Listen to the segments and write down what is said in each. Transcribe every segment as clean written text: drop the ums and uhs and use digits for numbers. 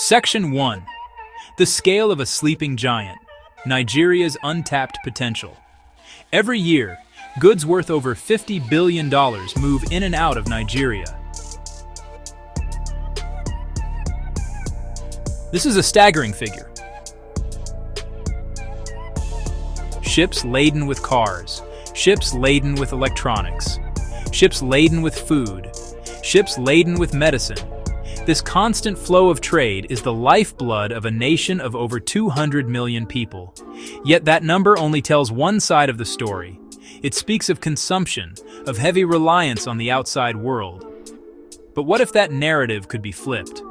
Section 1. The scale of a sleeping giant. Nigeria's untapped potential. Every year, goods worth over $50 billion move in and out of Nigeria. This is a staggering figure. Ships laden with cars, ships laden with electronics, ships laden with food, ships laden with medicine. This constant flow of trade is the lifeblood of a nation of over 200 million people. Yet that number only tells one side of the story. It speaks of consumption, of heavy reliance on the outside world. But what if that narrative could be flipped?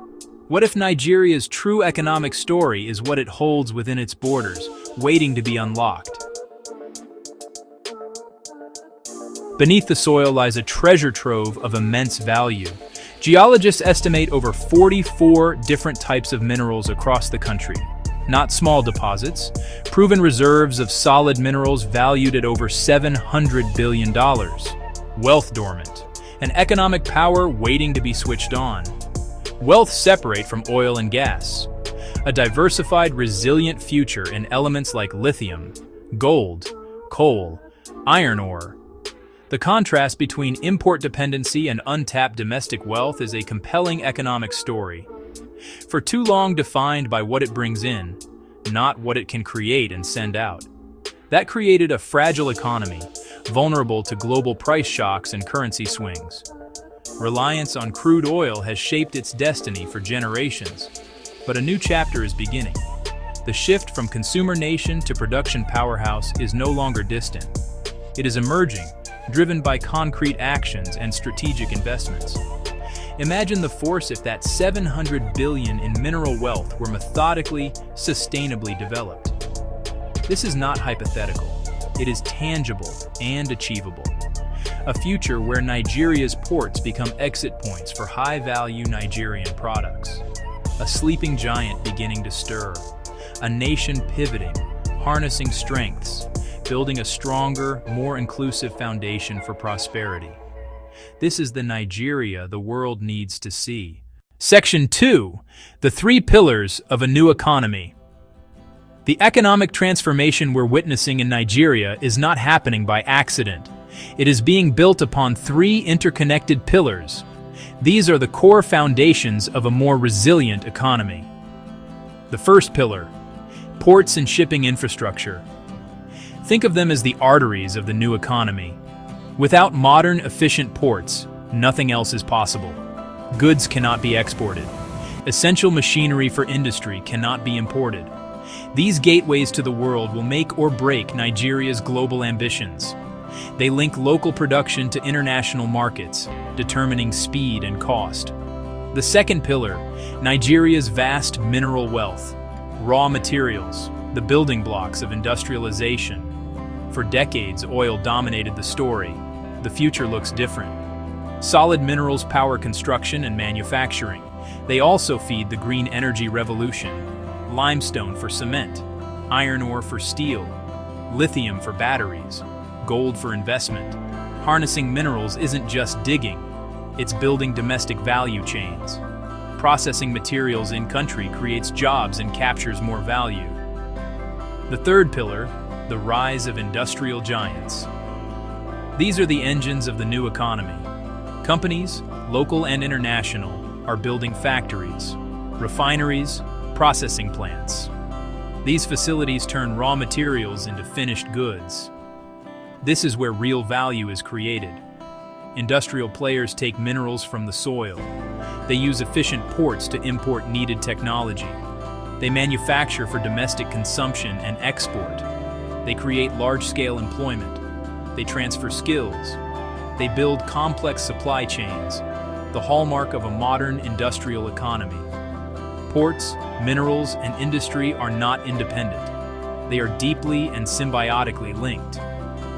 What if Nigeria's true economic story is what it holds within its borders, waiting to be unlocked? Beneath the soil lies a treasure trove of immense value. Geologists estimate over 44 different types of minerals across the country. Not small deposits, proven reserves of solid minerals valued at over $700 billion. Wealth dormant, an economic power waiting to be switched on. Wealth separate from oil and gas. A diversified, resilient future in elements like lithium, gold, coal, iron ore. The contrast between import dependency and untapped domestic wealth is a compelling economic story. For too long defined by what it brings in, not what it can create and send out. That created a fragile economy, vulnerable to global price shocks and currency swings. Reliance on crude oil has shaped its destiny for generations, but a new chapter is beginning. The shift from consumer nation to production powerhouse is no longer distant. It is emerging, driven by concrete actions and strategic investments. Imagine the force if that $700 billion in mineral wealth were methodically, sustainably developed. This is not hypothetical. It is tangible and achievable. A future where Nigeria's ports become exit points for high-value Nigerian products. A sleeping giant beginning to stir. A nation pivoting, harnessing strengths, building a stronger, more inclusive foundation for prosperity. This is the Nigeria the world needs to see. Section 2. The 3 pillars of a new economy. The economic transformation we're witnessing in Nigeria is not happening by accident. It is being built upon 3 interconnected pillars. These are the core foundations of a more resilient economy. The first pillar, ports and shipping infrastructure. Think of them as the arteries of the new economy. Without modern, efficient ports, nothing else is possible. Goods cannot be exported. Essential machinery for industry cannot be imported. These gateways to the world will make or break Nigeria's global ambitions. They link local production to international markets, determining speed and cost. The second pillar, Nigeria's vast mineral wealth. Raw materials, the building blocks of industrialization. For decades, oil dominated the story. The future looks different. Solid minerals power construction and manufacturing. They also feed the green energy revolution. Limestone for cement, iron ore for steel, lithium for batteries, gold for investment. Harnessing minerals isn't just digging, it's building domestic value chains. Processing materials in-country creates jobs and captures more value. The third pillar, the rise of industrial giants. These are the engines of the new economy. Companies, local and international, are building factories, refineries, processing plants. These facilities turn raw materials into finished goods. This is where real value is created. Industrial players take minerals from the soil. They use efficient ports to import needed technology. They manufacture for domestic consumption and export. They create large-scale employment. They transfer skills. They build complex supply chains, the hallmark of a modern industrial economy. Ports, minerals, and industry are not independent. They are deeply and symbiotically linked.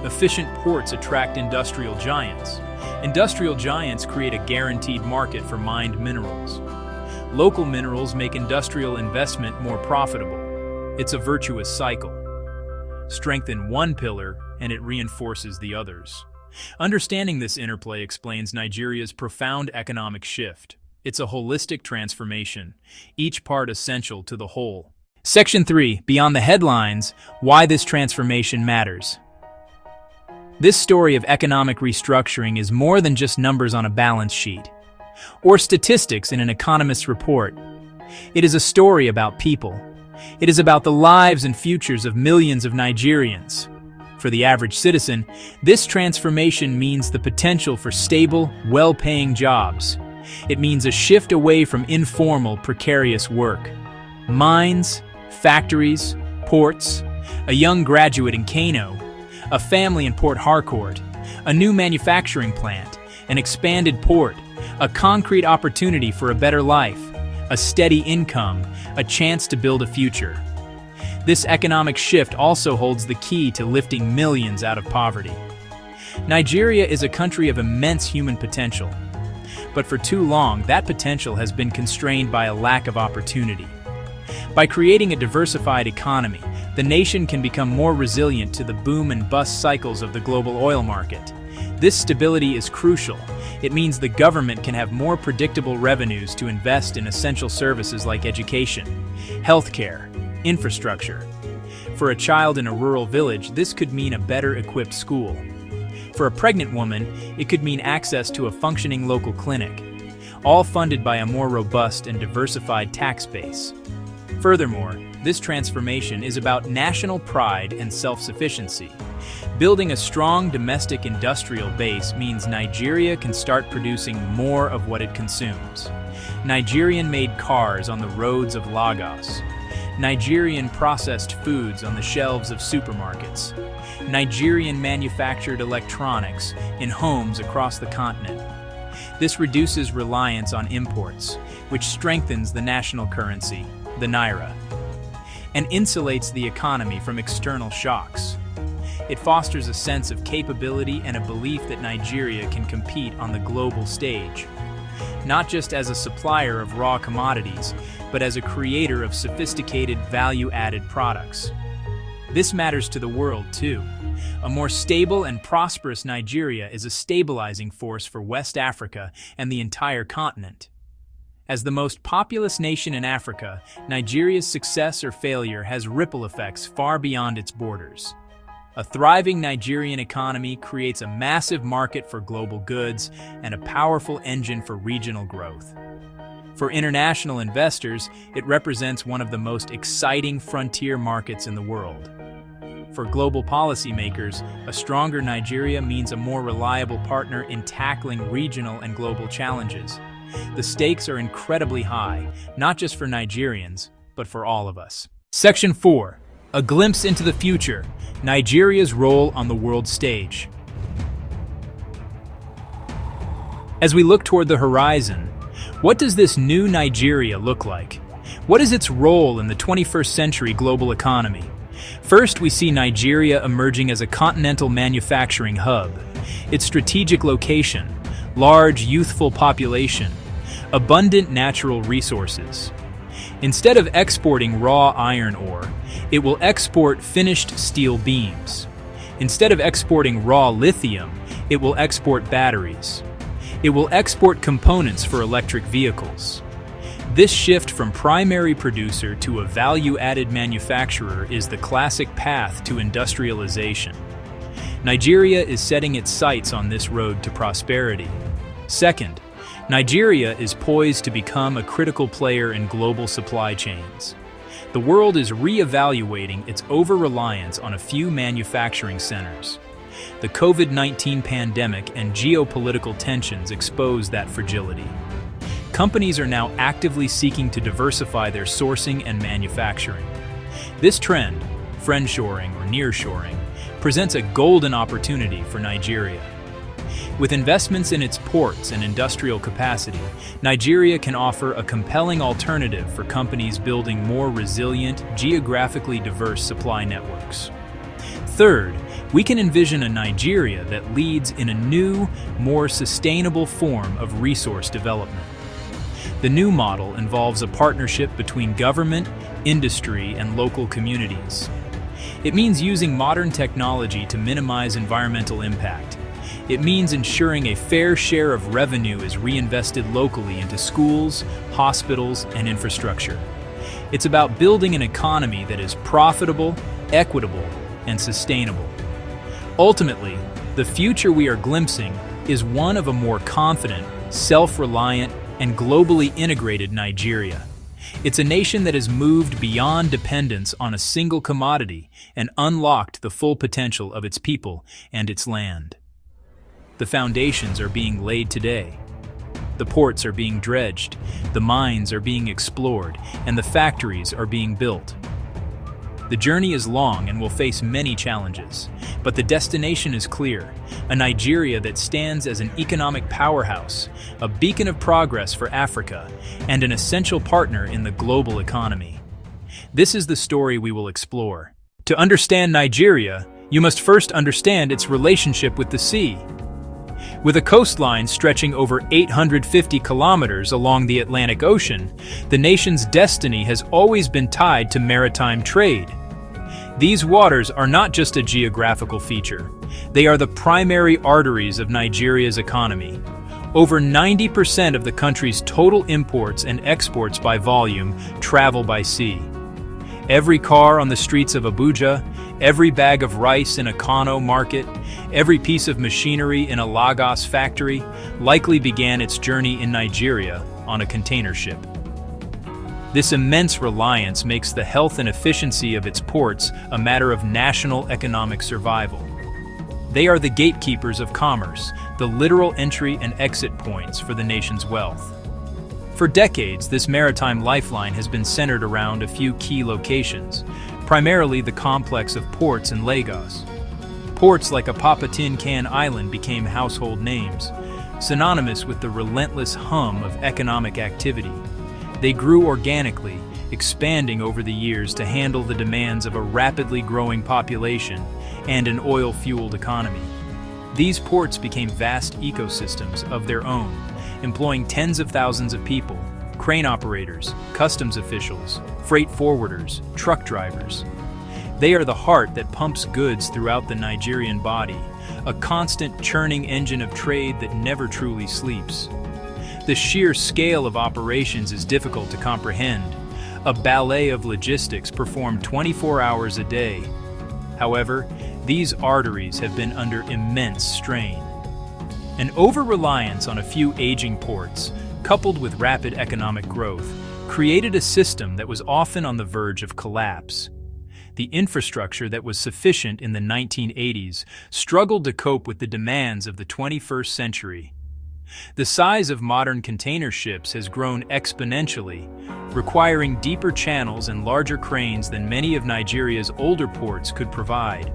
Efficient ports attract industrial giants. Industrial giants create a guaranteed market for mined minerals. Local minerals make industrial investment more profitable. It's a virtuous cycle. Strengthen one pillar, and it reinforces the others. Understanding this interplay explains Nigeria's profound economic shift. It's a holistic transformation, each part essential to the whole. Section 3, Beyond the Headlines, Why This Transformation Matters. This story of economic restructuring is more than just numbers on a balance sheet, or statistics in an economist's report. It is a story about people. It is about the lives and futures of millions of Nigerians. For the average citizen, this transformation means the potential for stable, well-paying jobs. It means a shift away from informal, precarious work. Mines, factories, ports, a young graduate in Kano, a family in Port Harcourt, a new manufacturing plant, an expanded port, a concrete opportunity for a better life, a steady income, a chance to build a future. This economic shift also holds the key to lifting millions out of poverty. Nigeria is a country of immense human potential, but for too long that potential has been constrained by a lack of opportunity. By creating a diversified economy, the nation can become more resilient to the boom and bust cycles of the global oil market. This stability is crucial. It means the government can have more predictable revenues to invest in essential services like education, healthcare, infrastructure. For a child in a rural village, this could mean a better equipped school. For a pregnant woman, it could mean access to a functioning local clinic, all funded by a more robust and diversified tax base. Furthermore, this transformation is about national pride and self-sufficiency. Building a strong domestic industrial base means Nigeria can start producing more of what it consumes. Nigerian-made cars on the roads of Lagos. Nigerian processed foods on the shelves of supermarkets. Nigerian manufactured electronics in homes across the continent. This reduces reliance on imports, which strengthens the national currency, the naira, and insulates the economy from external shocks. It fosters a sense of capability and a belief that Nigeria can compete on the global stage, not just as a supplier of raw commodities, but as a creator of sophisticated value-added products. This matters to the world, too. A more stable and prosperous Nigeria is a stabilizing force for West Africa and the entire continent. As the most populous nation in Africa, Nigeria's success or failure has ripple effects far beyond its borders. A thriving Nigerian economy creates a massive market for global goods and a powerful engine for regional growth. For international investors, it represents one of the most exciting frontier markets in the world. For global policymakers, a stronger Nigeria means a more reliable partner in tackling regional and global challenges. The stakes are incredibly high, not just for Nigerians, but for all of us. Section 4. A glimpse into the future, Nigeria's role on the world stage. As we look toward the horizon, what does this new Nigeria look like? What is its role in the 21st century global economy? First, we see Nigeria emerging as a continental manufacturing hub. Its strategic location, large youthful population, abundant natural resources. Instead of exporting raw iron ore, it will export finished steel beams. Instead of exporting raw lithium, it will export batteries. It will export components for electric vehicles. This shift from primary producer to a value-added manufacturer is the classic path to industrialization. Nigeria is setting its sights on this road to prosperity. Second, Nigeria is poised to become a critical player in global supply chains. The world is re-evaluating its over-reliance on a few manufacturing centers. The COVID-19 pandemic and geopolitical tensions expose that fragility. Companies are now actively seeking to diversify their sourcing and manufacturing. This trend, friendshoring or nearshoring, presents a golden opportunity for Nigeria. With investments in its ports and industrial capacity, Nigeria can offer a compelling alternative for companies building more resilient, geographically diverse supply networks. Third, we can envision a Nigeria that leads in a new, more sustainable form of resource development. The new model involves a partnership between government, industry, and local communities. It means using modern technology to minimize environmental impact. It means ensuring a fair share of revenue is reinvested locally into schools, hospitals, and infrastructure. It's about building an economy that is profitable, equitable, and sustainable. Ultimately, the future we are glimpsing is one of a more confident, self-reliant, and globally integrated Nigeria. It's a nation that has moved beyond dependence on a single commodity and unlocked the full potential of its people and its land. The foundations are being laid today. The ports are being dredged, the mines are being explored, and the factories are being built. The journey is long and will face many challenges, but the destination is clear: a Nigeria that stands as an economic powerhouse, a beacon of progress for Africa, and an essential partner in the global economy. This is the story we will explore. To understand Nigeria, you must first understand its relationship with the sea. With a coastline stretching over 850 kilometers along the Atlantic Ocean, the nation's destiny has always been tied to maritime trade. These waters are not just a geographical feature. They are the primary arteries of Nigeria's economy. Over 90% of the country's total imports and exports by volume travel by sea. Every car on the streets of Abuja, every bag of rice in a Kano market, every piece of machinery in a Lagos factory likely began its journey in Nigeria on a container ship. This immense reliance makes the health and efficiency of its ports a matter of national economic survival. They are the gatekeepers of commerce, the literal entry and exit points for the nation's wealth. For decades, this maritime lifeline has been centered around a few key locations, primarily the complex of ports in Lagos. Ports like Apapa Tin Can Island became household names, synonymous with the relentless hum of economic activity. They grew organically, expanding over the years to handle the demands of a rapidly growing population and an oil-fueled economy. These ports became vast ecosystems of their own, employing tens of thousands of people: crane operators, customs officials, freight forwarders, truck drivers. They are the heart that pumps goods throughout the Nigerian body, a constant churning engine of trade that never truly sleeps. The sheer scale of operations is difficult to comprehend. A ballet of logistics performed 24 hours a day. However, these arteries have been under immense strain. An over-reliance on a few aging ports, coupled with rapid economic growth, created a system that was often on the verge of collapse. The infrastructure that was sufficient in the 1980s struggled to cope with the demands of the 21st century. The size of modern container ships has grown exponentially, requiring deeper channels and larger cranes than many of Nigeria's older ports could provide.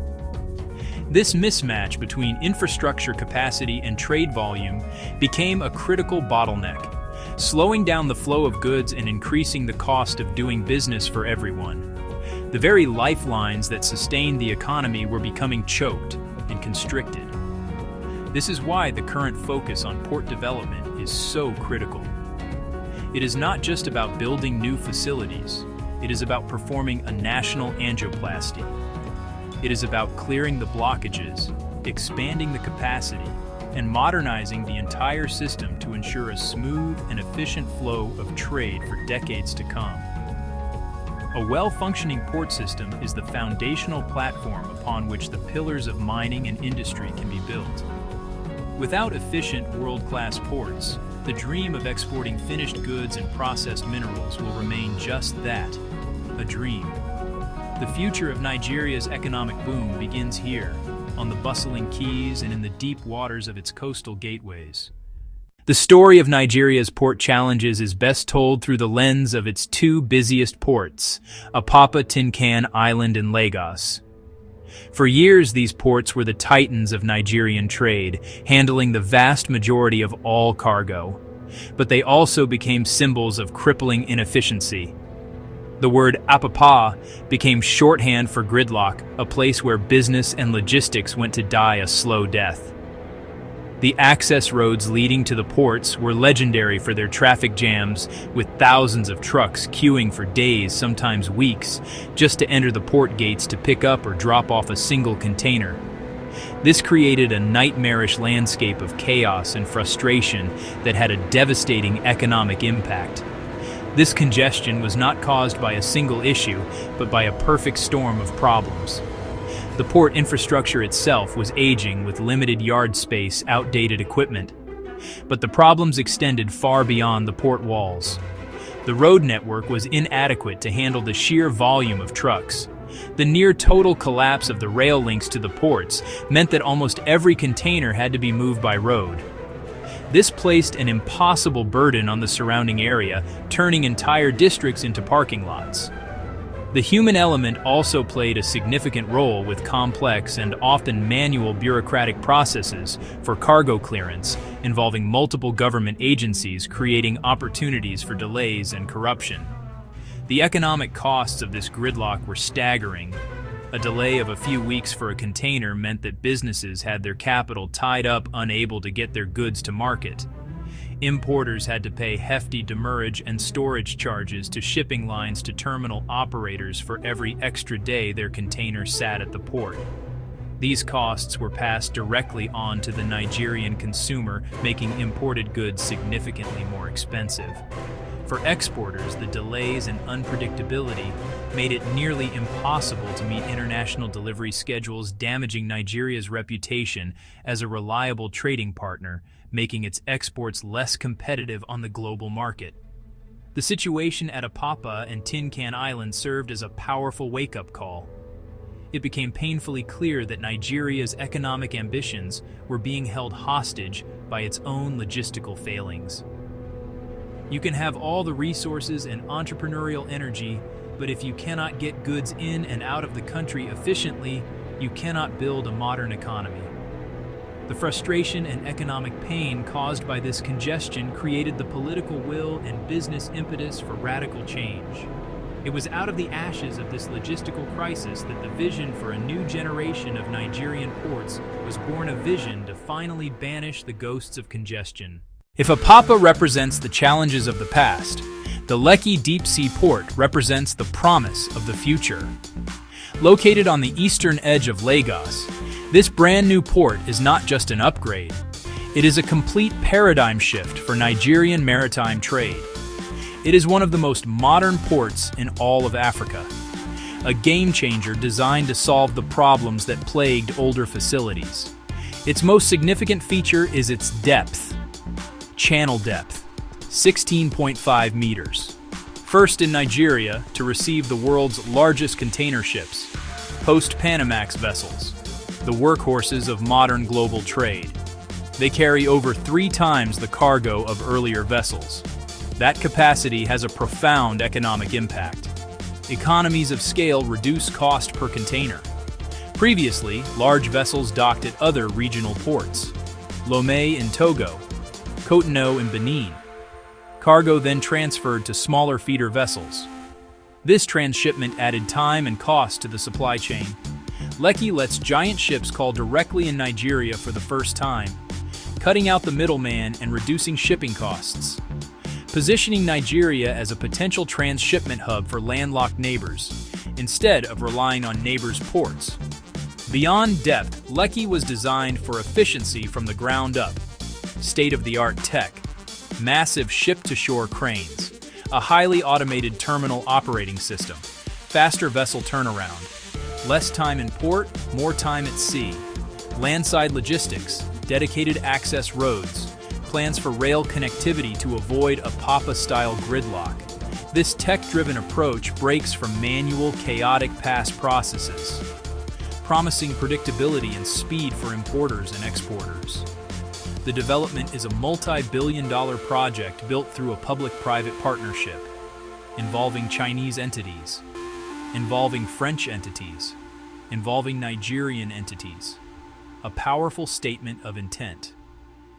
This mismatch between infrastructure capacity and trade volume became a critical bottleneck, slowing down the flow of goods and increasing the cost of doing business for everyone. The very lifelines that sustained the economy were becoming choked and constricted. This is why the current focus on port development is so critical. It is not just about building new facilities. It is about performing a national angioplasty. It is about clearing the blockages, expanding the capacity, and modernizing the entire system to ensure a smooth and efficient flow of trade for decades to come. A well-functioning port system is the foundational platform upon which the pillars of mining and industry can be built. Without efficient world-class ports, the dream of exporting finished goods and processed minerals will remain just that, a dream. The future of Nigeria's economic boom begins here, on the bustling quays and in the deep waters of its coastal gateways. The story of Nigeria's port challenges is best told through the lens of its two busiest ports, Apapa Tin Can Island and Lagos. For years, these ports were the titans of Nigerian trade, handling the vast majority of all cargo. But they also became symbols of crippling inefficiency. The word Apapa became shorthand for gridlock, a place where business and logistics went to die a slow death. The access roads leading to the ports were legendary for their traffic jams, with thousands of trucks queuing for days, sometimes weeks, just to enter the port gates to pick up or drop off a single container. This created a nightmarish landscape of chaos and frustration that had a devastating economic impact. This congestion was not caused by a single issue, but by a perfect storm of problems. The port infrastructure itself was aging with limited yard space, outdated equipment. But the problems extended far beyond the port walls. The road network was inadequate to handle the sheer volume of trucks. The near-total collapse of the rail links to the ports meant that almost every container had to be moved by road. This placed an impossible burden on the surrounding area, turning entire districts into parking lots. The human element also played a significant role with complex and often manual bureaucratic processes for cargo clearance involving multiple government agencies, creating opportunities for delays and corruption. The economic costs of this gridlock were staggering. A delay of a few weeks for a container meant that businesses had their capital tied up, unable to get their goods to market. Importers had to pay hefty demurrage and storage charges to shipping lines to terminal operators for every extra day their container sat at the port. These costs were passed directly on to the Nigerian consumer, making imported goods significantly more expensive. For exporters, the delays and unpredictability made it nearly impossible to meet international delivery schedules, damaging Nigeria's reputation as a reliable trading partner, making its exports less competitive on the global market. The situation at Apapa and Tin Can Island served as a powerful wake-up call. It became painfully clear that Nigeria's economic ambitions were being held hostage by its own logistical failings. You can have all the resources and entrepreneurial energy, but if you cannot get goods in and out of the country efficiently, you cannot build a modern economy. The frustration and economic pain caused by this congestion created the political will and business impetus for radical change. It was out of the ashes of this logistical crisis that the vision for a new generation of Nigerian ports was born, a vision to finally banish the ghosts of congestion. If Apapa represents the challenges of the past, the Lekki deep-sea port represents the promise of the future. Located on the eastern edge of Lagos, this brand new port is not just an upgrade. It is a complete paradigm shift for Nigerian maritime trade. It is one of the most modern ports in all of Africa, a game changer designed to solve the problems that plagued older facilities. Its most significant feature is its depth. Channel depth, 16.5 meters. First in Nigeria to receive the world's largest container ships, post-Panamax vessels, the workhorses of modern global trade. They carry over 3 times the cargo of earlier vessels. That capacity has a profound economic impact. Economies of scale reduce cost per container. Previously, large vessels docked at other regional ports, Lomé in Togo, Cotonou in Benin. Cargo then transferred to smaller feeder vessels. This transshipment added time and cost to the supply chain. Lekki lets giant ships call directly in Nigeria for the first time, cutting out the middleman and reducing shipping costs, positioning Nigeria as a potential transshipment hub for landlocked neighbors, instead of relying on neighbors' ports. Beyond depth, Lekki was designed for efficiency from the ground up. State-of-the-art tech, massive ship-to-shore cranes, a highly automated terminal operating system, faster vessel turnaround, less time in port, more time at sea, landside logistics, dedicated access roads, plans for rail connectivity to avoid a Apapa-style gridlock. This tech-driven approach breaks from manual, chaotic past processes, promising predictability and speed for importers and exporters. The development is a multi-billion-dollar project built through a public-private partnership, involving Chinese entities, involving French entities, involving Nigerian entities. A powerful statement of intent.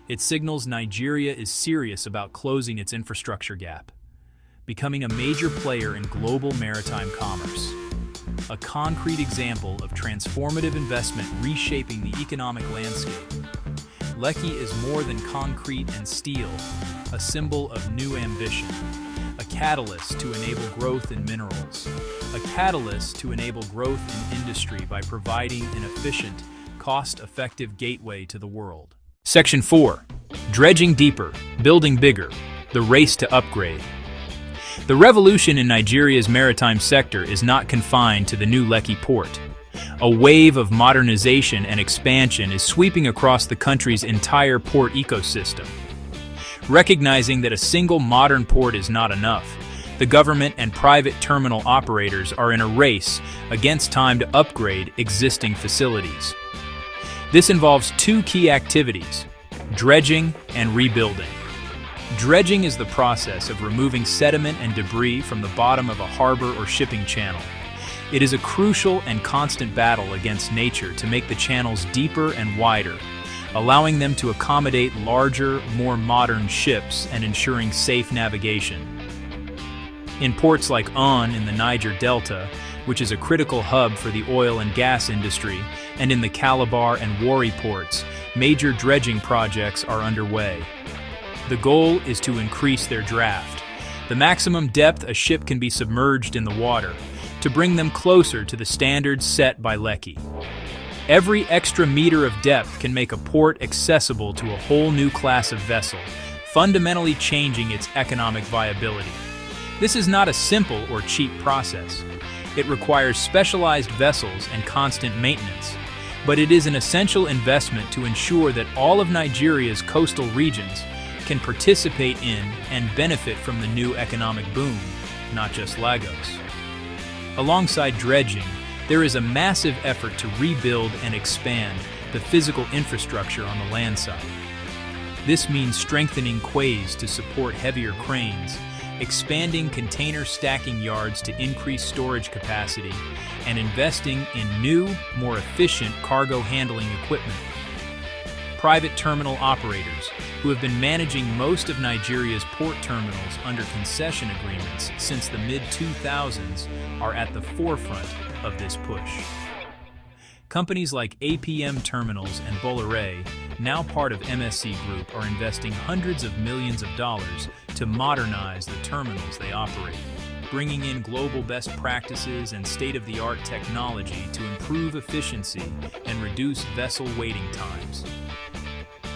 It signals Nigeria is serious about closing its infrastructure gap, becoming a major player in global maritime commerce. A concrete example of transformative investment reshaping the economic landscape. Lekki is more than concrete and steel, a symbol of new ambition, a catalyst to enable growth in minerals, a catalyst to enable growth in industry by providing an efficient, cost-effective gateway to the world. Section 4. Dredging deeper, building bigger, the race to upgrade. The revolution in Nigeria's maritime sector is not confined to the new Lekki port. A wave of modernization and expansion is sweeping across the country's entire port ecosystem. Recognizing that a single modern port is not enough, the government and private terminal operators are in a race against time to upgrade existing facilities. This involves two key activities: dredging and rebuilding. Dredging is the process of removing sediment and debris from the bottom of a harbor or shipping channel. It is a crucial and constant battle against nature to make the channels deeper and wider, allowing them to accommodate larger, more modern ships and ensuring safe navigation. In ports like On in the Niger Delta, which is a critical hub for the oil and gas industry, and in the Calabar and Warri ports, major dredging projects are underway. The goal is to increase their draft, the maximum depth a ship can be submerged in the water, to bring them closer to the standards set by Lekki. Every extra meter of depth can make a port accessible to a whole new class of vessel, fundamentally changing its economic viability. This is not a simple or cheap process. It requires specialized vessels and constant maintenance, but it is an essential investment to ensure that all of Nigeria's coastal regions can participate in and benefit from the new economic boom, not just Lagos. Alongside dredging, there is a massive effort to rebuild and expand the physical infrastructure on the land side. This means strengthening quays to support heavier cranes, expanding container stacking yards to increase storage capacity, and investing in new, more efficient cargo handling equipment. Private terminal operators, who have been managing most of Nigeria's port terminals under concession agreements since the mid-2000s, are at the forefront of this push. Companies like APM Terminals and Bolloré, now part of MSC Group, are investing hundreds of millions of dollars to modernize the terminals they operate, bringing in global best practices and state-of-the-art technology to improve efficiency and reduce vessel waiting times.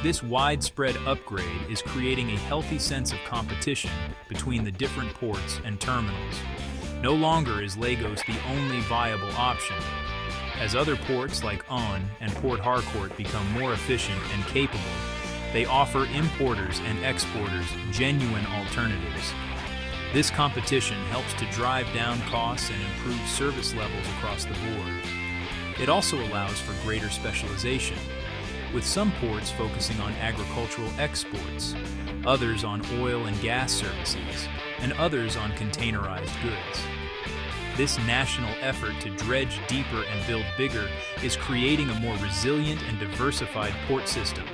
This widespread upgrade is creating a healthy sense of competition between the different ports and terminals. No longer is Lagos the only viable option. As other ports like On and Port Harcourt become more efficient and capable, they offer importers and exporters genuine alternatives. This competition helps to drive down costs and improve service levels across the board. It also allows for greater specialization, with some ports focusing on agricultural exports, others on oil and gas services, and others on containerized goods. This national effort to dredge deeper and build bigger is creating a more resilient and diversified port system,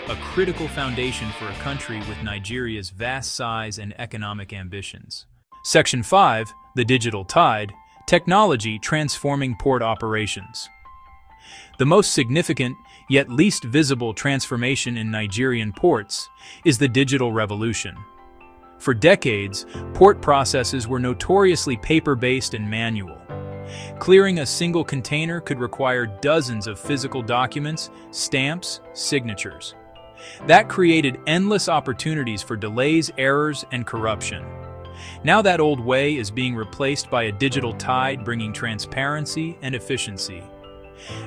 a critical foundation for a country with Nigeria's vast size and economic ambitions. Section 5, the digital tide, technology transforming port operations. The most significant, yet least visible transformation in Nigerian ports is the digital revolution. For decades, port processes were notoriously paper-based and manual. Clearing a single container could require dozens of physical documents, stamps, signatures. That created endless opportunities for delays, errors, and corruption. Now that old way is being replaced by a digital tide bringing transparency and efficiency.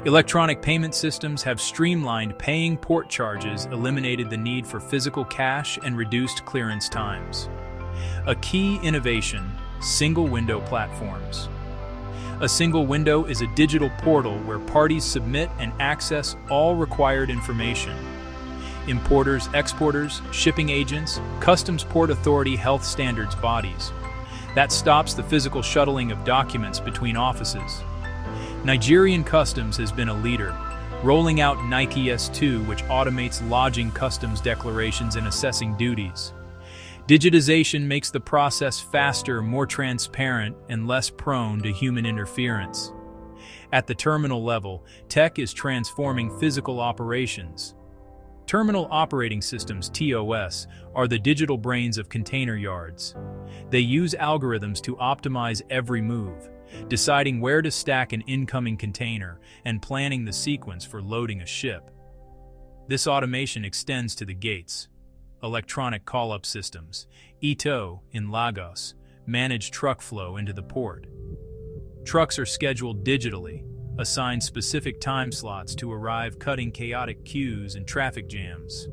Electronic payment systems have streamlined paying port charges, eliminated the need for physical cash, and reduced clearance times. A key innovation: single window platforms. A single window is a digital portal where parties submit and access all required information. Importers, exporters, shipping agents, Customs Port Authority health standards bodies. That stops the physical shuttling of documents between offices. Nigerian Customs has been a leader, rolling out Nike S2, which automates lodging customs declarations and assessing duties. Digitization makes the process faster, more transparent, and less prone to human interference. At the terminal level, tech is transforming physical operations. Terminal Operating Systems are the digital brains of container yards. They use algorithms to optimize every move, deciding where to stack an incoming container and planning the sequence for loading a ship. This automation extends to the gates. Electronic call-up systems, ETO in Lagos, manage truck flow into the port. Trucks are scheduled digitally, assign specific time slots to arrive, cutting chaotic queues and traffic jams.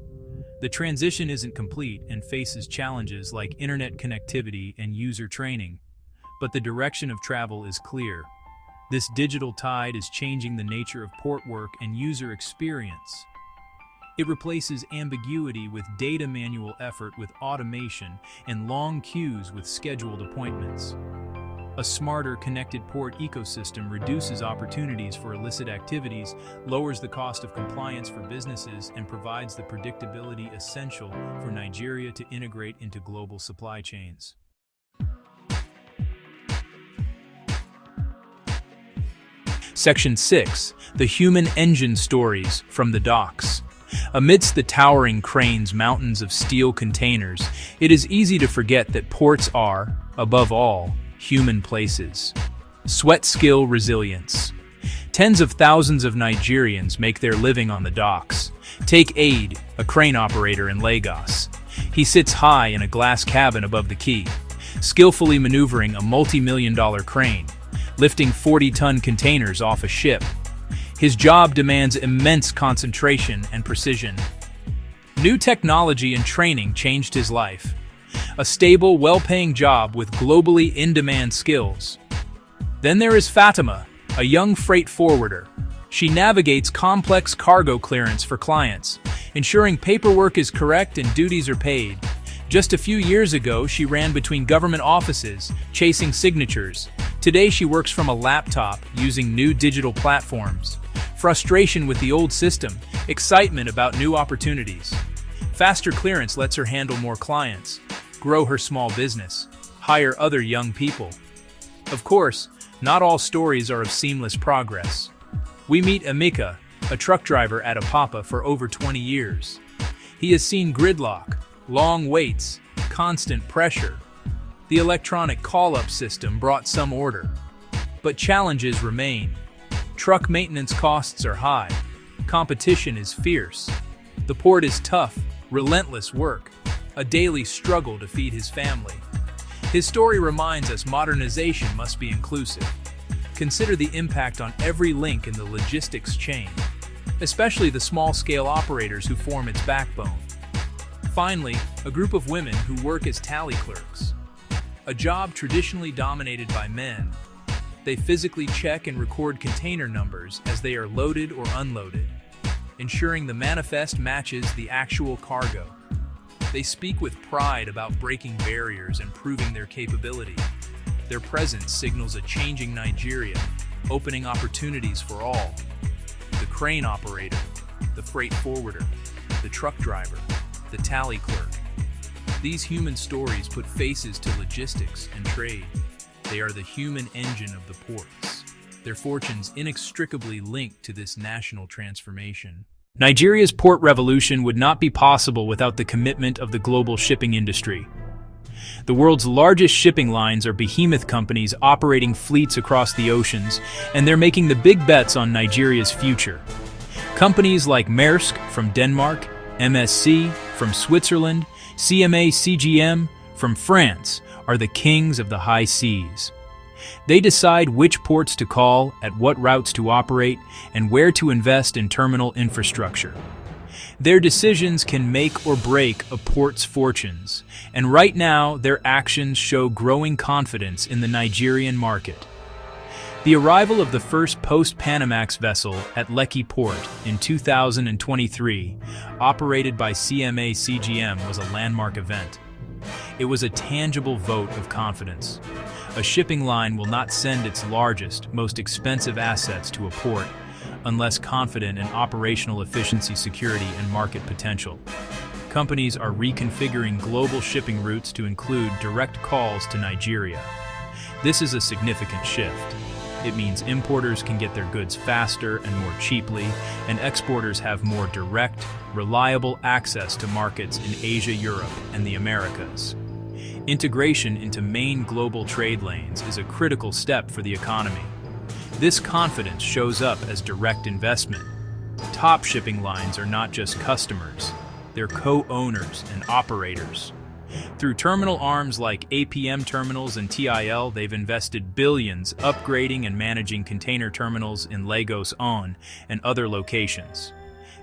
The transition isn't complete and faces challenges like internet connectivity and user training, but the direction of travel is clear. This digital tide is changing the nature of port work and user experience. It replaces ambiguity with data, manual effort with automation, and long queues with scheduled appointments. A smarter, connected port ecosystem reduces opportunities for illicit activities, lowers the cost of compliance for businesses, and provides the predictability essential for Nigeria to integrate into global supply chains. Section 6. The Human Engine Stories from the Docks. Amidst the towering cranes, mountains of steel containers, it is easy to forget that ports are, above all, human places. Sweat, skill, resilience. Tens of thousands of Nigerians make their living on the docks. Take Aid, a crane operator in Lagos. He sits high in a glass cabin above the quay, skillfully maneuvering a multi-million-dollar crane, lifting 40-ton containers off a ship. His job demands immense concentration and precision. New technology and training changed his life. A stable, well-paying job with globally in-demand skills. Then there is Fatima, a young freight forwarder. She navigates complex cargo clearance for clients, ensuring paperwork is correct and duties are paid. Just a few years ago, she ran between government offices, chasing signatures. Today, she works from a laptop using new digital platforms. Frustration with the old system, excitement about new opportunities. Faster clearance lets her handle more clients, grow her small business, hire other young people. Of course, not all stories are of seamless progress. We meet Emeka, a truck driver at Apapa for over 20 years. He has seen gridlock, long waits, constant pressure. The electronic call-up system brought some order, but challenges remain. Truck maintenance costs are high. Competition is fierce. The port is tough, relentless work, a daily struggle to feed his family. His story reminds us modernization must be inclusive. Consider the impact on every link in the logistics chain, especially the small-scale operators who form its backbone. Finally, a group of women who work as tally clerks. A job traditionally dominated by men. They physically check and record container numbers as they are loaded or unloaded, ensuring the manifest matches the actual cargo. They speak with pride about breaking barriers and proving their capability. Their presence signals a changing Nigeria, opening opportunities for all. The crane operator, the freight forwarder, the truck driver, the tally clerk. These human stories put faces to logistics and trade. They are the human engine of the ports, their fortunes inextricably linked to this national transformation. Nigeria's port revolution would not be possible without the commitment of the global shipping industry. The world's largest shipping lines are behemoth companies operating fleets across the oceans, and they're making the big bets on Nigeria's future. Companies like Maersk from Denmark, MSC from Switzerland, CMA CGM from France are the kings of the high seas. They decide which ports to call, at what routes to operate, and where to invest in terminal infrastructure. Their decisions can make or break a port's fortunes, and right now their actions show growing confidence in the Nigerian market. The arrival of the first post-Panamax vessel at Lekki port in 2023, operated by CMA CGM, was a landmark event. It was a tangible vote of confidence. A shipping line will not send its largest, most expensive assets to a port unless confident in operational efficiency, security, and market potential. Companies are reconfiguring global shipping routes to include direct calls to Nigeria. This is a significant shift. It means importers can get their goods faster and more cheaply, and exporters have more direct, reliable access to markets in Asia, Europe, and the Americas. Integration into main global trade lanes is a critical step for the economy. This confidence shows up as direct investment. Top shipping lines are not just customers, they're co-owners and operators. Through terminal arms like APM Terminals and TIL, they've invested billions upgrading and managing container terminals in Lagos and other locations.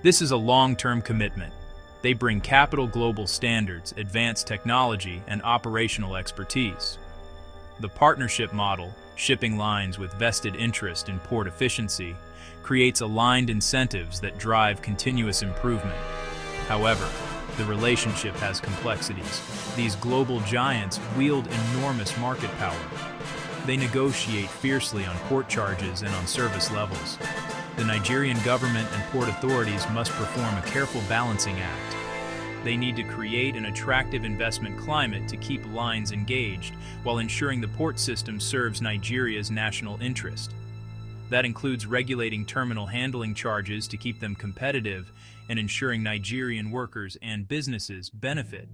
This is a long-term commitment. They bring capital global standards, advanced technology, and operational expertise. The partnership model, shipping lines with vested interest in port efficiency, creates aligned incentives that drive continuous improvement. However, the relationship has complexities. These global giants wield enormous market power. They negotiate fiercely on port charges and on service levels. The Nigerian government and port authorities must perform a careful balancing act. They need to create an attractive investment climate to keep lines engaged, while ensuring the port system serves Nigeria's national interest. That includes regulating terminal handling charges to keep them competitive and ensuring Nigerian workers and businesses benefit.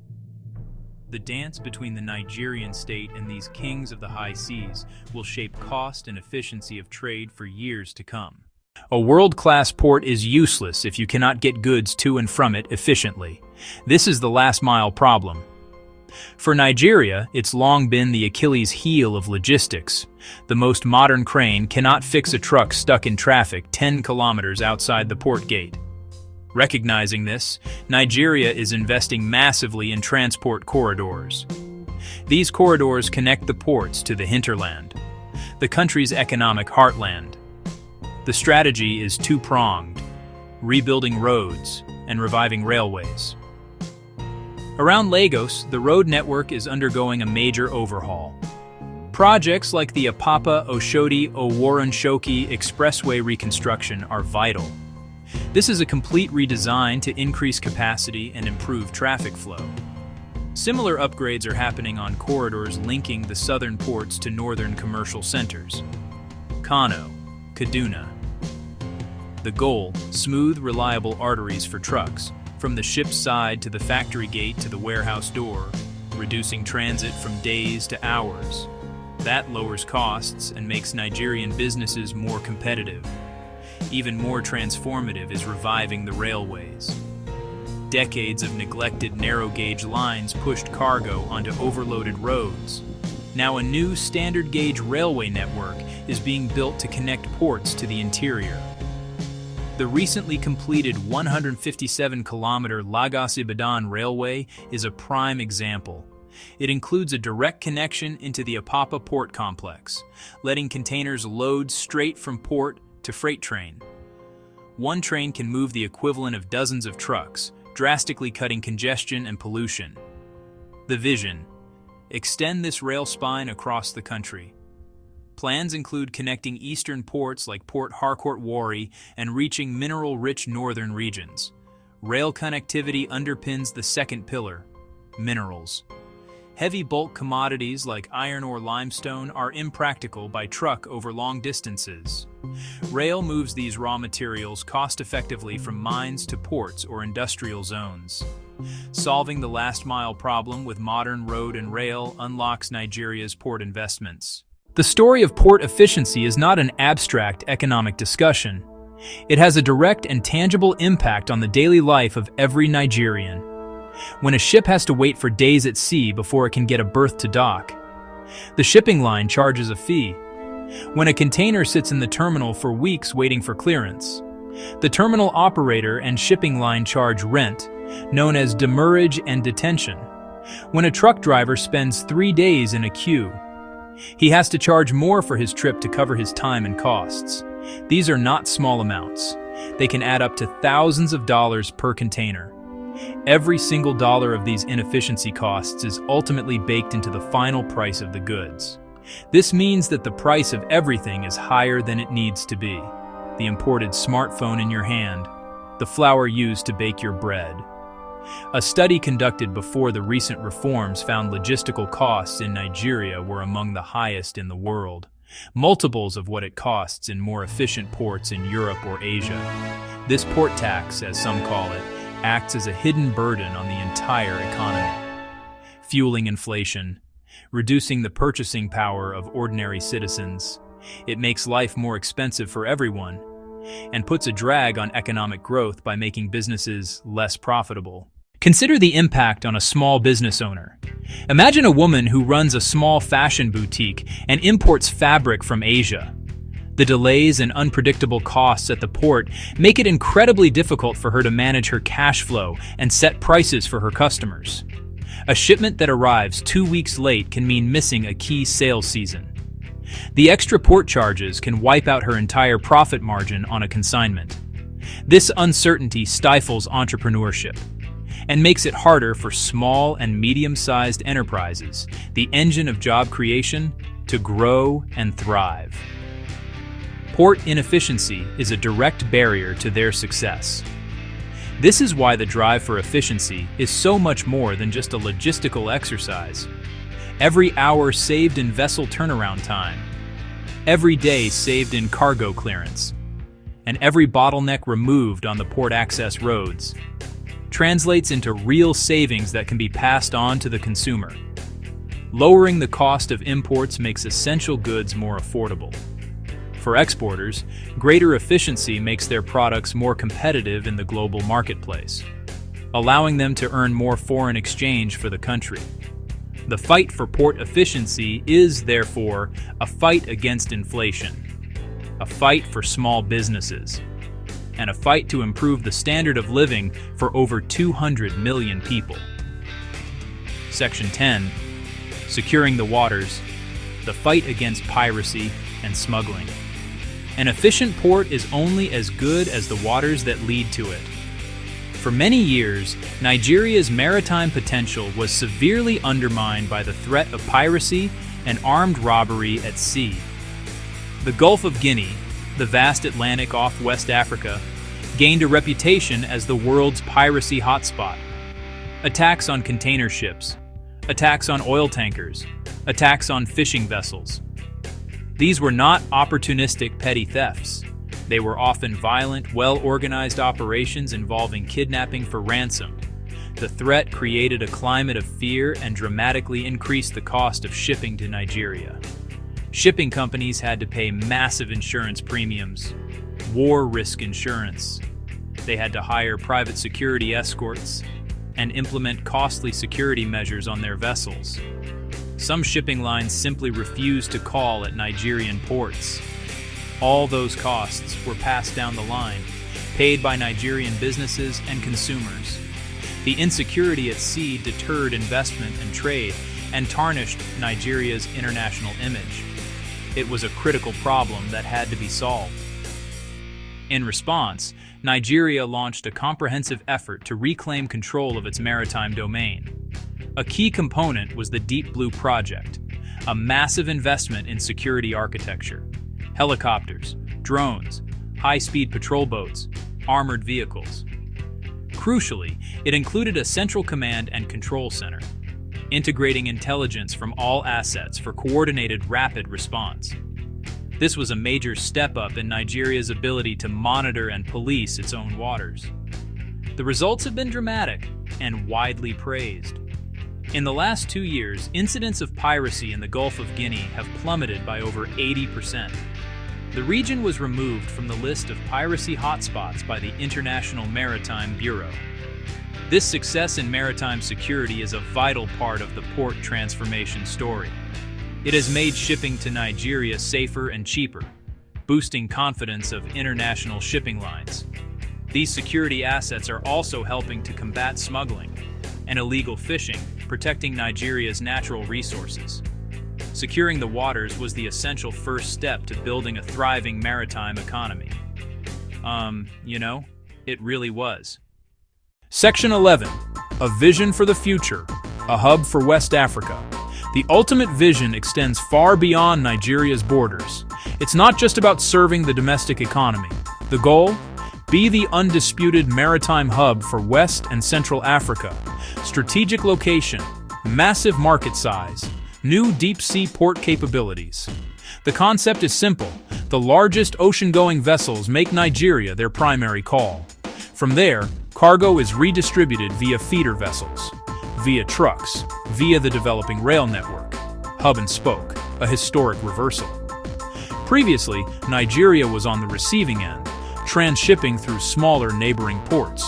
The dance between the Nigerian state and these kings of the high seas will shape cost and efficiency of trade for years to come. A world-class port is useless if you cannot get goods to and from it efficiently. This is the last-mile problem. For Nigeria, it's long been the Achilles heel of logistics. The most modern crane cannot fix a truck stuck in traffic 10 kilometers outside the port gate. Recognizing this, Nigeria is investing massively in transport corridors. These corridors connect the ports to the hinterland, the country's economic heartland. The strategy is two-pronged: rebuilding roads and reviving railways. Around Lagos, the road network is undergoing a major overhaul. Projects like the Apapa-Oshodi-Oworonshoki Expressway reconstruction are vital. This is a complete redesign to increase capacity and improve traffic flow. Similar upgrades are happening on corridors linking the southern ports to northern commercial centers. Kano, Kaduna. The goal: smooth, reliable arteries for trucks, from the ship's side to the factory gate to the warehouse door, reducing transit from days to hours. That lowers costs and makes Nigerian businesses more competitive. Even more transformative is reviving the railways. Decades of neglected narrow-gauge lines pushed cargo onto overloaded roads. Now a new standard-gauge railway network is being built to connect ports to the interior. The recently completed 157-kilometer Lagos-Ibadan Railway is a prime example. It includes a direct connection into the Apapa port complex, letting containers load straight from port to freight train. One train can move the equivalent of dozens of trucks, drastically cutting congestion and pollution. The vision: extend this rail spine across the country. Plans include connecting eastern ports like Port Harcourt Warri and reaching mineral-rich northern regions. Rail connectivity underpins the second pillar: minerals. Heavy bulk commodities like iron or limestone are impractical by truck over long distances. Rail moves these raw materials cost-effectively from mines to ports or industrial zones. Solving the last-mile problem with modern road and rail unlocks Nigeria's port investments. The story of port efficiency is not an abstract economic discussion. It has a direct and tangible impact on the daily life of every Nigerian. When a ship has to wait for days at sea before it can get a berth to dock, the shipping line charges a fee. When a container sits in the terminal for weeks waiting for clearance, the terminal operator and shipping line charge rent, known as demurrage and detention. When a truck driver spends 3 days in a queue, he has to charge more for his trip to cover his time and costs. These are not small amounts. They can add up to thousands of dollars per container. Every single dollar of these inefficiency costs is ultimately baked into the final price of the goods. This means that the price of everything is higher than it needs to be. The imported smartphone in your hand, the flour used to bake your bread. A study conducted before the recent reforms found logistical costs in Nigeria were among the highest in the world. multiples of what it costs in more efficient ports in Europe or Asia. This port tax, as some call it, acts as a hidden burden on the entire economy, fueling inflation, reducing the purchasing power of ordinary citizens. It makes life more expensive for everyone, and puts a drag on economic growth by making businesses less profitable. Consider the impact on a small business owner. Imagine a woman who runs a small fashion boutique and imports fabric from Asia. The delays and unpredictable costs at the port make it incredibly difficult for her to manage her cash flow and set prices for her customers. A shipment that arrives 2 weeks late can mean missing a key sales season. The extra port charges can wipe out her entire profit margin on a consignment. This uncertainty stifles entrepreneurship and makes it harder for small and medium-sized enterprises, the engine of job creation, to grow and thrive. Port inefficiency is a direct barrier to their success. This is why the drive for efficiency is so much more than just a logistical exercise. Every hour saved in vessel turnaround time, every day saved in cargo clearance, and every bottleneck removed on the port access roads translates into real savings that can be passed on to the consumer. Lowering the cost of imports makes essential goods more affordable. For exporters, greater efficiency makes their products more competitive in the global marketplace, allowing them to earn more foreign exchange for the country. The fight for port efficiency is, therefore, a fight against inflation, a fight for small businesses, and a fight to improve the standard of living for over 200 million people. Section 10. Securing the waters, the fight against piracy and smuggling. An efficient port is only as good as the waters that lead to it. For many years, Nigeria's maritime potential was severely undermined by the threat of piracy and armed robbery at sea. The Gulf of Guinea, the vast Atlantic off West Africa, gained a reputation as the world's piracy hotspot. Attacks on container ships, attacks on oil tankers, attacks on fishing vessels. These were not opportunistic petty thefts. They were often violent, well-organized operations involving kidnapping for ransom. The threat created a climate of fear and dramatically increased the cost of shipping to Nigeria. Shipping companies had to pay massive insurance premiums, war risk insurance. They had to hire private security escorts and implement costly security measures on their vessels. Some shipping lines simply refused to call at Nigerian ports. All those costs were passed down the line, paid by Nigerian businesses and consumers. The insecurity at sea deterred investment and trade and tarnished Nigeria's international image. It was a critical problem that had to be solved. In response, Nigeria launched a comprehensive effort to reclaim control of its maritime domain. A key component was the Deep Blue Project, a massive investment in security architecture. Helicopters, drones, high-speed patrol boats, armored vehicles. Crucially, it included a central command and control center, integrating intelligence from all assets for coordinated rapid response. This was a major step up in Nigeria's ability to monitor and police its own waters. The results have been dramatic and widely praised. In the last 2 years, incidents of piracy in the Gulf of Guinea have plummeted by over 80%. The region was removed from the list of piracy hotspots by the International Maritime Bureau. This success in maritime security is a vital part of the port transformation story. It has made shipping to Nigeria safer and cheaper, boosting confidence of international shipping lines. These security assets are also helping to combat smuggling and illegal fishing, protecting Nigeria's natural resources. Securing the waters was the essential first step to building a thriving maritime economy. It really was. Section 11. A vision for the future, a hub for West Africa. The ultimate vision extends far beyond Nigeria's borders. It's not just about serving the domestic economy. The goal? Be the undisputed maritime hub for West and Central Africa. Strategic location, massive market size, new deep-sea port capabilities. The concept is simple. The largest ocean-going vessels make Nigeria their primary call. From there, cargo is redistributed via feeder vessels, via trucks, via the developing rail network. Hub and spoke, a historic reversal. Previously, Nigeria was on the receiving end, transshipping through smaller neighboring ports.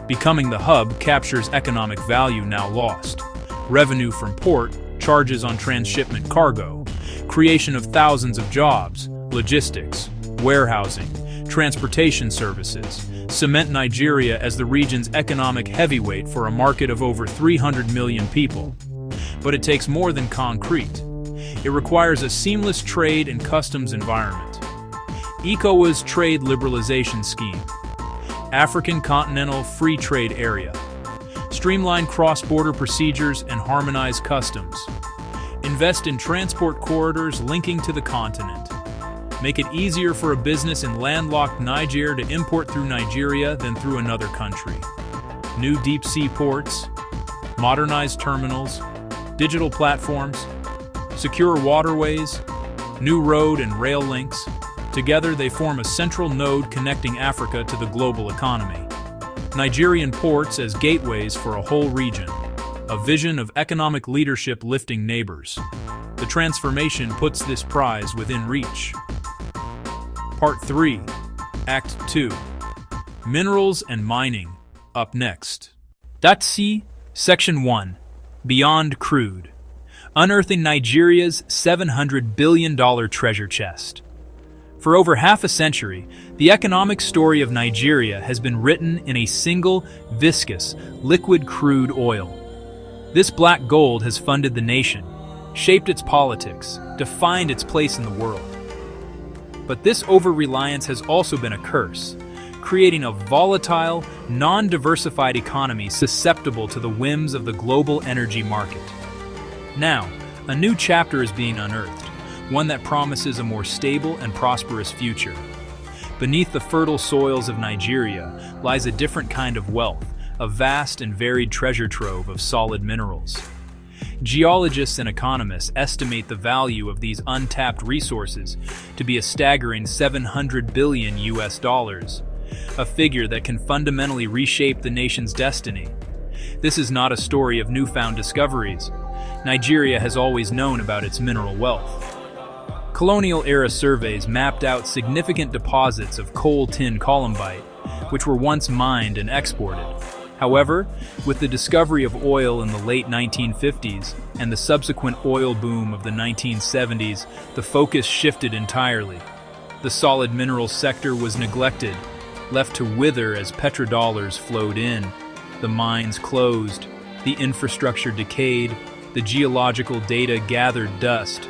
Becoming the hub captures economic value now lost. Revenue from port, charges on transshipment cargo, creation of thousands of jobs, logistics, warehousing, transportation services, cement Nigeria as the region's economic heavyweight for a market of over 300 million people. But it takes more than concrete. It requires a seamless trade and customs environment. ECOWAS Trade Liberalization Scheme, African Continental Free Trade Area, streamline cross-border procedures and harmonize customs. Invest in transport corridors linking to the continent. Make it easier for a business in landlocked Niger to import through Nigeria than through another country. New deep-sea ports, modernized terminals, digital platforms, secure waterways, new road and rail links. Together they form a central node connecting Africa to the global economy. Nigerian ports as gateways for a whole region. A vision of economic leadership lifting neighbors. The transformation puts this prize within reach. Part 3, Act 2. Minerals and Mining, up next. C, Section 1, Beyond Crude. Unearthing Nigeria's $700 billion treasure chest. For over half a century, the economic story of Nigeria has been written in a single, viscous, liquid crude oil. This black gold has funded the nation, shaped its politics, defined its place in the world. But this over-reliance has also been a curse, creating a volatile, non-diversified economy susceptible to the whims of the global energy market. Now, a new chapter is being unearthed, one that promises a more stable and prosperous future. Beneath the fertile soils of Nigeria lies a different kind of wealth, a vast and varied treasure trove of solid minerals. Geologists and economists estimate the value of these untapped resources to be a staggering $700 billion, a figure that can fundamentally reshape the nation's destiny. This is not a story of newfound discoveries. Nigeria has always known about its mineral wealth. Colonial-era surveys mapped out significant deposits of coal-tin columbite, which were once mined and exported. However, with the discovery of oil in the late 1950s and the subsequent oil boom of the 1970s, the focus shifted entirely. The solid minerals sector was neglected, left to wither as petrodollars flowed in. The mines closed, the infrastructure decayed, the geological data gathered dust.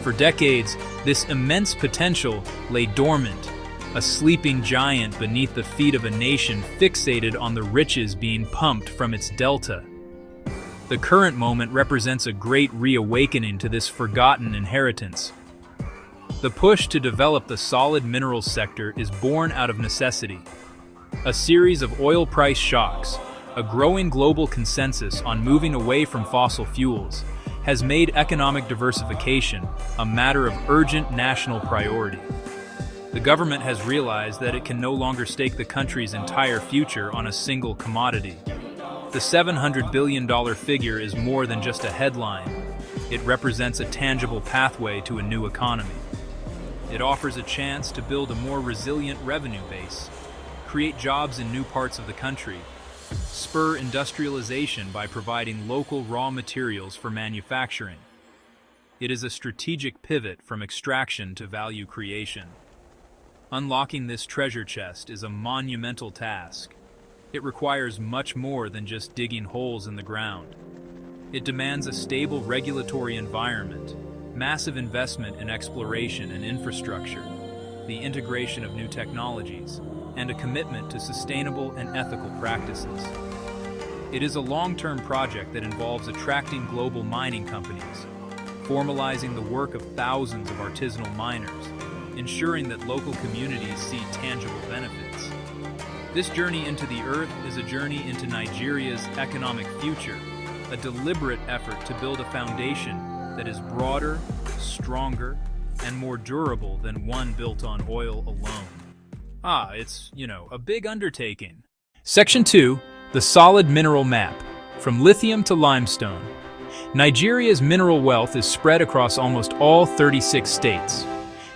For decades, this immense potential lay dormant, a sleeping giant beneath the feet of a nation fixated on the riches being pumped from its delta. The current moment represents a great reawakening to this forgotten inheritance. The push to develop the solid minerals sector is born out of necessity. A series of oil price shocks, a growing global consensus on moving away from fossil fuels, has made economic diversification a matter of urgent national priority. The government has realized that it can no longer stake the country's entire future on a single commodity. The $700 billion figure is more than just a headline. It represents a tangible pathway to a new economy. It offers a chance to build a more resilient revenue base, create jobs in new parts of the country, spur industrialization by providing local raw materials for manufacturing. It is a strategic pivot from extraction to value creation. Unlocking this treasure chest is a monumental task. It requires much more than just digging holes in the ground. It demands a stable regulatory environment, massive investment in exploration and infrastructure, the integration of new technologies, and a commitment to sustainable and ethical practices. It is a long-term project that involves attracting global mining companies, formalizing the work of thousands of artisanal miners, ensuring that local communities see tangible benefits. This journey into the earth is a journey into Nigeria's economic future, a deliberate effort to build a foundation that is broader, stronger, and more durable than one built on oil alone. It's, a big undertaking. Section 2, the solid mineral map, from lithium to limestone. Nigeria's mineral wealth is spread across almost all 36 states.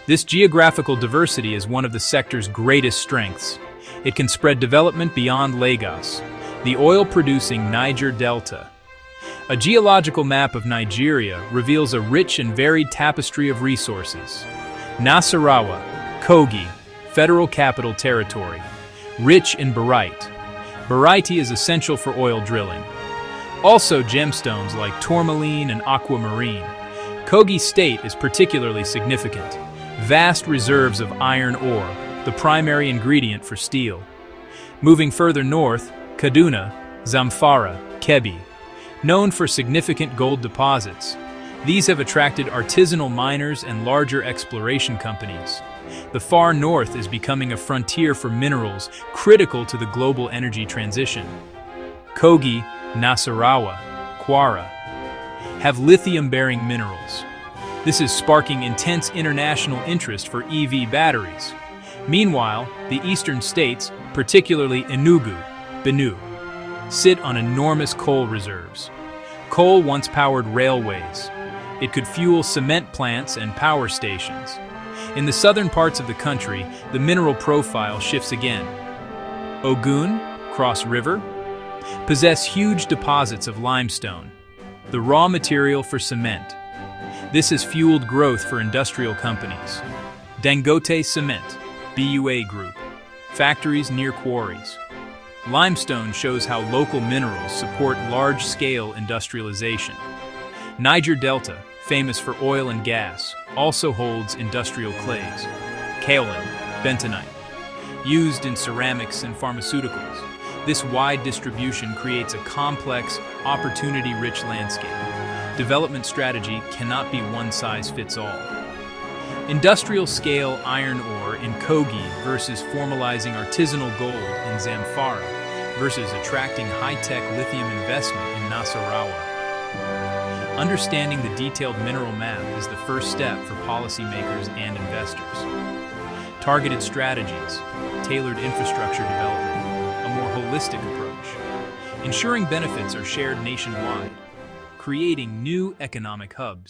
This geographical diversity is one of the sector's greatest strengths. It can spread development beyond Lagos, the oil-producing Niger Delta. A geological map of Nigeria reveals a rich and varied tapestry of resources. Nasarawa, Kogi, Federal Capital Territory, rich in barite. Barite is essential for oil drilling. Also gemstones like tourmaline and aquamarine. Kogi State is particularly significant. Vast reserves of iron ore, the primary ingredient for steel. Moving further north, Kaduna, Zamfara, Kebbi, known for significant gold deposits. These have attracted artisanal miners and larger exploration companies. The far north is becoming a frontier for minerals critical to the global energy transition. Kogi, Nasarawa, Kwara have lithium-bearing minerals. This is sparking intense international interest for EV batteries. Meanwhile, the eastern states, particularly Enugu, Benue, sit on enormous coal reserves. Coal once powered railways. It could fuel cement plants and power stations. In the southern parts of the country, the mineral profile shifts again. Ogun, Cross River, possess huge deposits of limestone, the raw material for cement. This has fueled growth for industrial companies. Dangote Cement, BUA Group, factories near quarries. Limestone shows how local minerals support large-scale industrialization. Niger Delta, famous for oil and gas, also holds industrial clays. Kaolin, bentonite, used in ceramics and pharmaceuticals. This wide distribution creates a complex, opportunity-rich landscape. Development strategy cannot be one-size-fits-all. Industrial-scale iron ore in Kogi versus formalizing artisanal gold in Zamfara versus attracting high-tech lithium investment in Nasarawa. Understanding the detailed mineral map is the first step for policymakers and investors. Targeted strategies, tailored infrastructure development, a more holistic approach. Ensuring benefits are shared nationwide, creating new economic hubs.